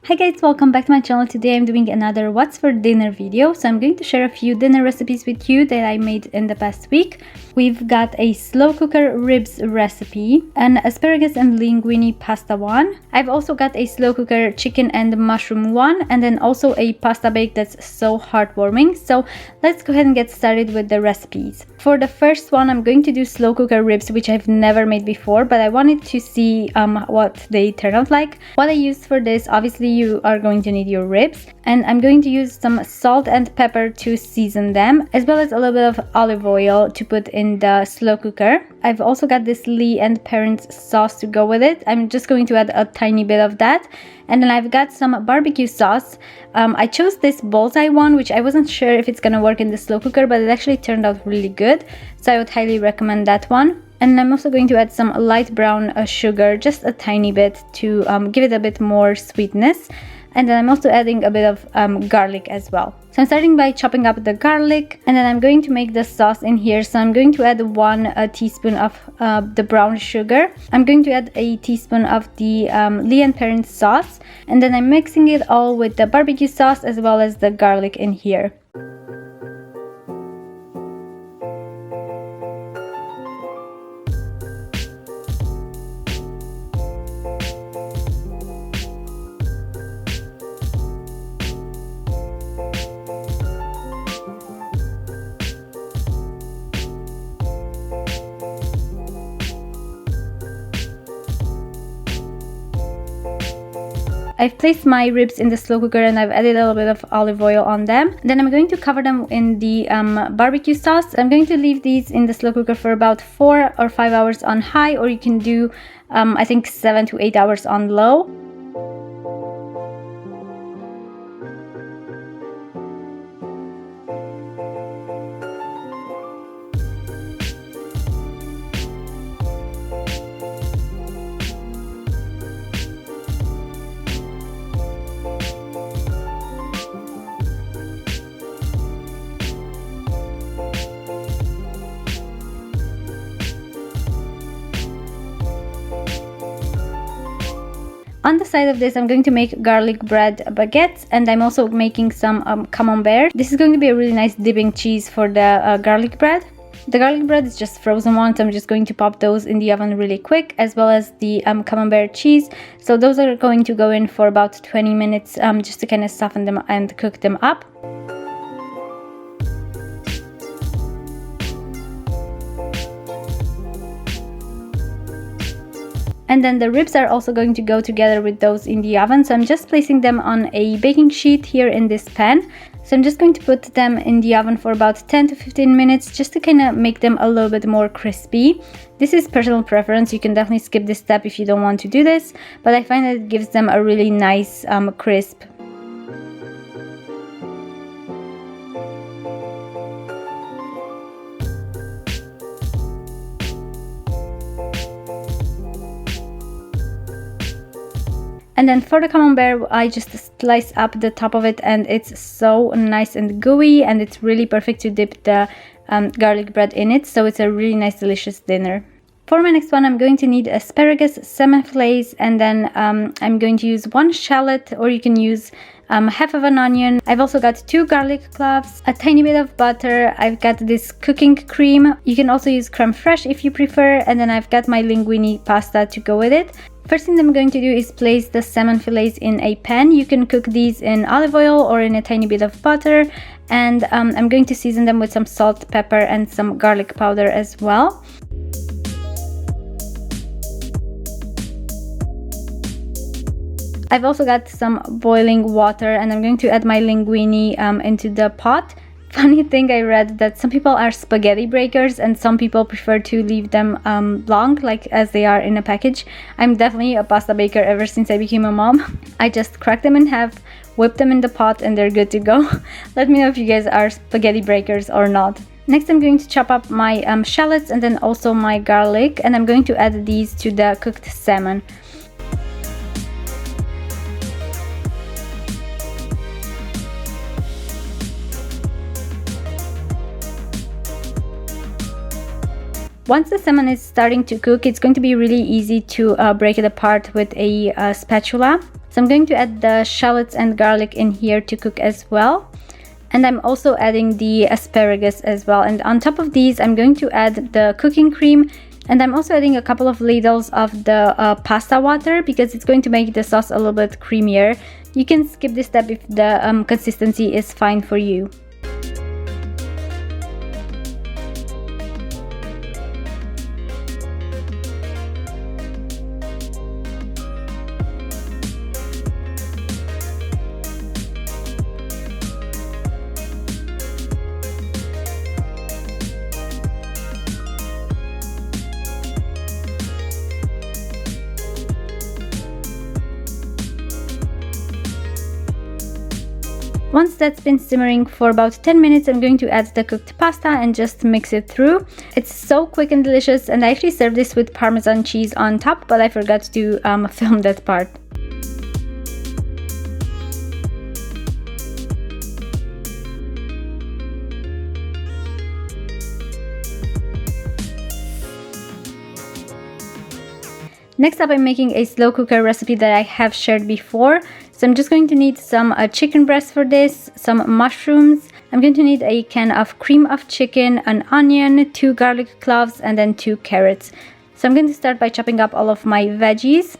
Hi guys, welcome back to my channel. Today I'm doing another what's for dinner video. So I'm going to share a few dinner recipes with you that I made in the past week. We've got a slow cooker ribs recipe, an asparagus and linguine pasta one. I've also got a slow cooker chicken and mushroom one, and then also a pasta bake that's so heartwarming. So let's go ahead and get started with the recipes. For the first one, I'm going to do slow cooker ribs, which I've never made before, but I wanted to see what they turn out like. What I used for this, obviously you are going to need your ribs, and I'm going to use some salt and pepper to season them, as well as a little bit of olive oil to put in the slow cooker. I've also got this Lee and Parents sauce to go with it. I'm just going to add a tiny bit of that. And then I've got some barbecue sauce. I chose this bullseye one, which I wasn't sure if it's gonna work in the slow cooker, but it actually turned out really good. So I would highly recommend that one. And I'm also going to add some light brown sugar, just a tiny bit, to give it a bit more sweetness. And then I'm also adding a bit of garlic as well. So I'm starting by chopping up the garlic, and then I'm going to make the sauce in here. So I'm going to add 1 teaspoon of the brown sugar. I'm going to add a teaspoon of the Lee and Parents sauce, and then I'm mixing it all with the barbecue sauce as well as the garlic in here. I've placed my ribs in the slow cooker and I've added a little bit of olive oil on them. Then I'm going to cover them in the barbecue sauce. I'm going to leave these in the slow cooker for about 4 or 5 hours on high, or you can do I think 7 to 8 hours on low. On the side of this, I'm going to make garlic bread baguettes, and I'm also making some camembert. This is going to be a really nice dipping cheese for the garlic bread. The garlic bread is just frozen one, so I'm just going to pop those in the oven really quick, as well as the camembert cheese. So those are going to go in for about 20 minutes just to kind of soften them and cook them up. And then the ribs are also going to go together with those in the oven. So I'm just placing them on a baking sheet here in this pan. So I'm just going to put them in the oven for about 10 to 15 minutes just to kind of make them a little bit more crispy. This is personal preference. You can definitely skip this step if you don't want to do this, but I find that it gives them a really nice crisp. And then for the camembert, I just slice up the top of it, and it's so nice and gooey, and it's really perfect to dip the garlic bread in it. So it's a really nice, delicious dinner. For my next one, I'm going to need asparagus, salmon fillets, and then I'm going to use 1 shallot, or you can use half of an onion. I've also got 2 garlic cloves, a tiny bit of butter. I've got this cooking cream. You can also use creme fraiche if you prefer, and then I've got my linguine pasta to go with it. First thing I'm going to do is place the salmon fillets in a pan. You can cook these in olive oil or in a tiny bit of butter, and I'm going to season them with some salt, pepper, and some garlic powder as well. I've also got some boiling water, and I'm going to add my linguine into the pot. Funny thing, I read that some people are spaghetti breakers and some people prefer to leave them long, like as they are in a package. I'm definitely a pasta baker ever since I became a mom. I just crack them in half, whip them in the pot, and they're good to go. Let me know if you guys are spaghetti breakers or not. Next, I'm going to chop up my shallots and then also my garlic, and I'm going to add these to the cooked salmon. Once the salmon is starting to cook, it's going to be really easy to break it apart with a spatula. So So I'm going to add the shallots and garlic in here to cook as well. And I'm also adding the asparagus as well. And on top of these, I'm going to add the cooking cream. And I'm also adding a couple of ladles of the pasta water because it's going to make the sauce a little bit creamier. You can skip this step if the consistency is fine for you. Once that's been simmering for about 10 minutes, I'm going to add the cooked pasta and just mix it through. It's so quick and delicious, and I actually served this with Parmesan cheese on top, but I forgot to film that part. Next up, I'm making a slow cooker recipe that I have shared before. So I'm just going to need some chicken breast for this, some mushrooms. I'm going to need a can of cream of chicken, an onion, 2 garlic cloves, and then 2 carrots. So I'm going to start by chopping up all of my veggies.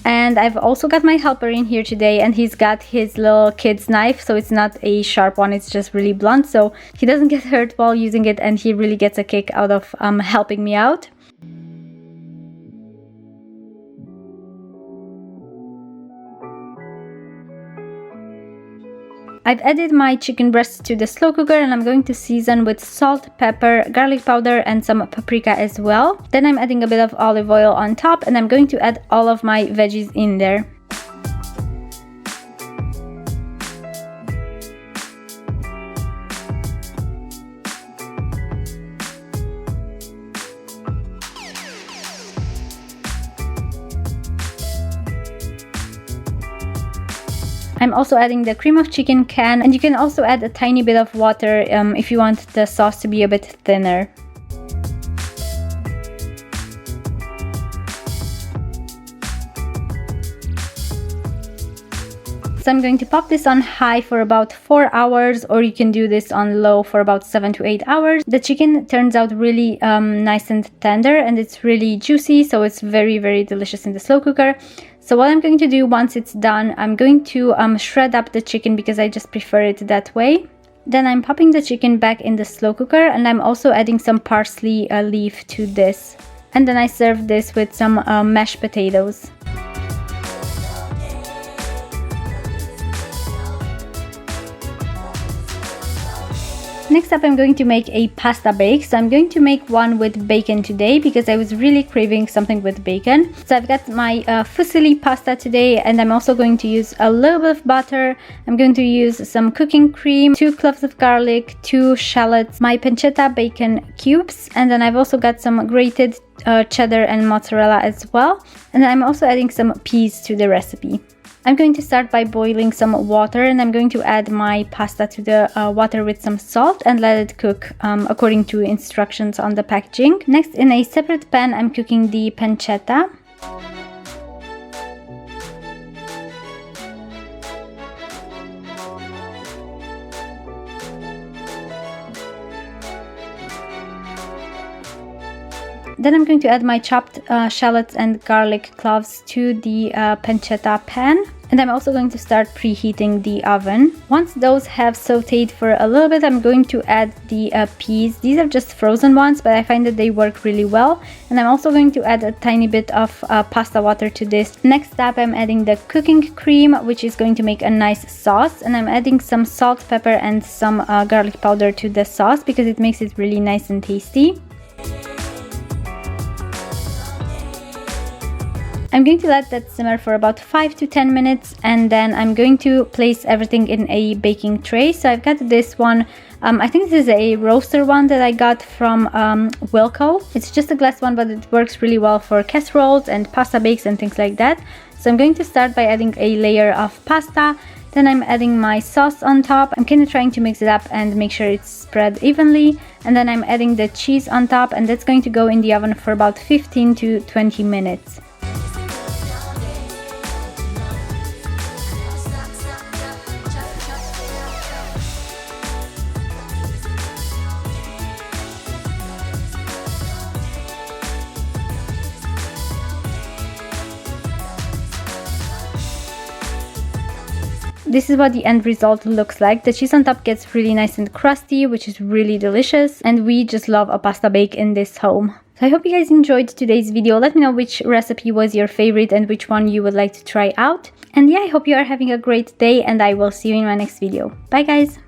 And I've also got my helper in here today, and he's got his little kid's knife, so it's not a sharp one, it's just really blunt, so he doesn't get hurt while using it, and he really gets a kick out of helping me out. I've added my chicken breast to the slow cooker, and I'm going to season with salt, pepper, garlic powder, and some paprika as well. Then I'm adding a bit of olive oil on top, and I'm going to add all of my veggies in there. I'm also adding the cream of chicken can, and you can also add a tiny bit of water if you want the sauce to be a bit thinner. So I'm going to pop this on high for about 4 hours, or you can do this on low for about 7 to 8 hours. The chicken turns out really nice and tender, and it's really juicy, so it's very, very delicious in the slow cooker. So what I'm going to do once it's done, I'm going to shred up the chicken because I just prefer it that way. Then I'm popping the chicken back in the slow cooker, and I'm also adding some parsley leaf to this. And then I serve this with some mashed potatoes. Next up, I'm going to make a pasta bake. So I'm going to make one with bacon today because I was really craving something with bacon. So I've got my fusilli pasta today, and I'm also going to use a little bit of butter. I'm going to use some cooking cream, 2 cloves of garlic, 2 shallots, my pancetta bacon cubes, and then I've also got some grated cheddar and mozzarella as well. And then I'm also adding some peas to the recipe. I'm going to start by boiling some water, and I'm going to add my pasta to the water with some salt and let it cook according to instructions on the packaging. Next, in a separate pan, I'm cooking the pancetta. Then I'm going to add my chopped shallots and garlic cloves to the pancetta pan. And I'm also going to start preheating the oven. Once those have sauteed for a little bit, I'm going to add the peas. These are just frozen ones, but I find that they work really well. And I'm also going to add a tiny bit of pasta water to this. Next up, I'm adding the cooking cream, which is going to make a nice sauce. And I'm adding some salt, pepper, and some garlic powder to the sauce because it makes it really nice and tasty. I'm going to let that simmer for about 5 to 10 minutes, and then I'm going to place everything in a baking tray. So I've got this one I think this is a roaster one that I got from Wilco. It's just a glass one, but it works really well for casseroles and pasta bakes and things like that. So I'm going to start by adding a layer of pasta. Then I'm adding my sauce on top. I'm kind of trying to mix it up and make sure it's spread evenly. And then I'm adding the cheese on top, and that's going to go in the oven for about 15 to 20 minutes. This is what the end result looks like. The cheese on top gets really nice and crusty, which is really delicious, and we just love a pasta bake in this home. So I hope you guys enjoyed today's video. Let me know which recipe was your favorite and which one you would like to try out. And yeah, I hope you are having a great day, and I will see you in my next video. Bye guys!